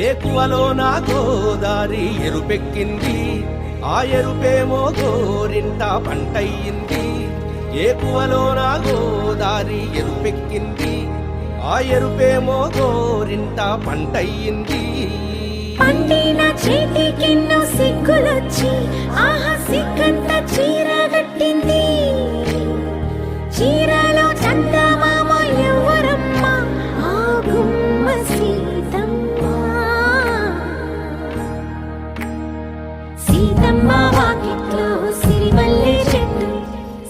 ఏకువలో నా గోదారి ఎరుపెక్కింది, ఆ ఎరుపేమో గోరింట పంటయ్యింది. ఏకువలో నా గోదారి ఎరుపెక్కింది, ఆ ఎరుపేమో గోరింట పంటయ్యింది. పండిన చేతికెన్నో సిగ్గులొచ్చి ఆహా సిగ్గంత చీర కట్టింది. చీరలో చందమామ ఎవరమ్మ, ఆ గుమ్మ సీతమ్మ. సీతమ్మ వాకిట్లో సిరిమల్లె చెట్టు,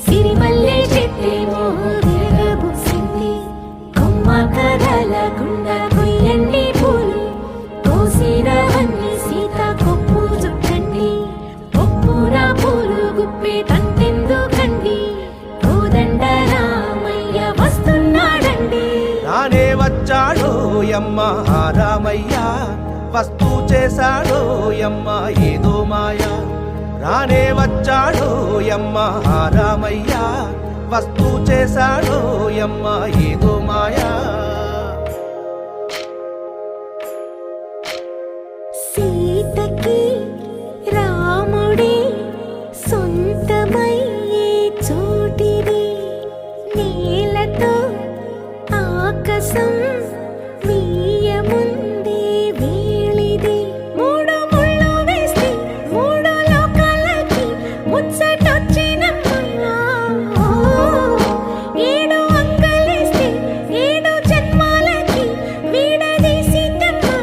సిరిమల్లె చెట్టేమో విరగబూసింది. కొమ్మ కదలకుండా కొయ్యండి పూలు, కోసినవన్నీ సీత కొప్పు చుట్టండి. కొప్పున పూలు గుప్పే తంతెందుకండి, కోదండ రామయ్య వస్తున్నాడండి. రానే వచ్చాడో యమ్మ ఆ రామయ్య, వస్తూ చేశాడో యమ్మ ఏదో మాయ. రానే వచ్చాడో యమ్మ ఆ రామయ్య, వస్తూ చేశాడో యమ్మ ఏదో మాయా. సీతకి రాముడే సొంతమయ్యే చోటిది, నేలతో ఆకాశం వీయముందే వేళిది. మూడు ముళ్ళు వేస్తే మూడు లోకాలకి ముచ్చటొచ్చినమ్మా. ఏడు అంగలేస్తే ఏడు జన్మాలకి వీడదీసిందమ్మా.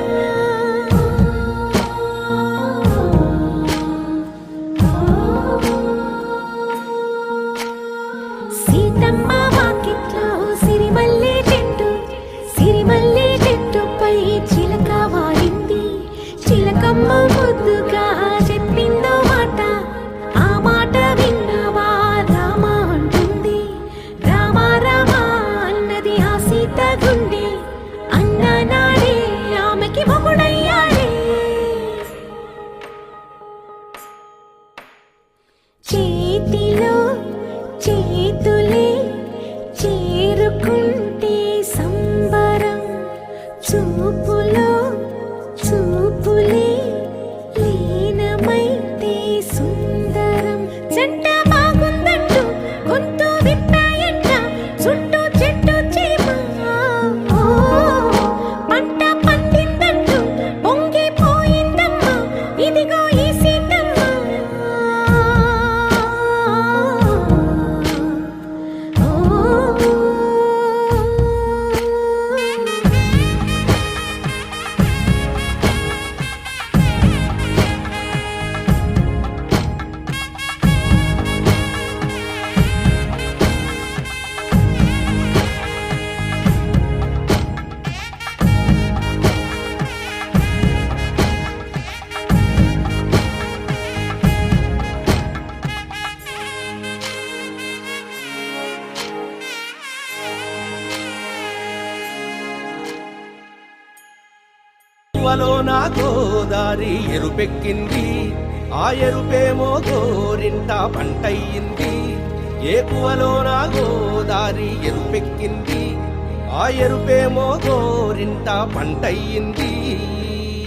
సీతమ్మ వాకిట్లో సిరిమల్లె చెట్టు, సిరిమల్లె చెట్టుపై చిలక వాలింది. చిలకమ్మ ముద్దుగా చెప్పిందో మాట, ఆ మాట విన్నవా రామ అంటుంది. రామ రామ అన్నది ఆ సీత గుండె, అన్న నాడే ఆమెకి మొగుడయ్యాడే. చేతిలో చేతులే చేరుకుంటే సంబరం, చూపులో చూపులే లీనమైతే సుందరం. జంట బాగుందంటూ గొంతు విప్పాయంట చుట్టూ చెట్టు చీమ. పంట పండిందంటూ పొంగిపోయిందమ్మా, ఇదిగో ఈ సీతమ్మ. ఏకువలో నా గోదారి ఎరుపెక్కింది, ఆ ఎరుపేమో గోరింట పంటయ్యింది. ఏకువలో నా గోదారి ఎరుపెక్కింది, ఆ ఎరుపేమో గోరింట పంటయ్యింది.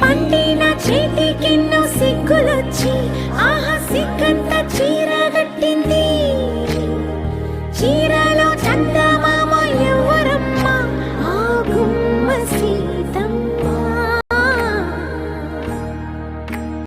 పండిన చేతికెన్నో సిగ్గులొచ్చి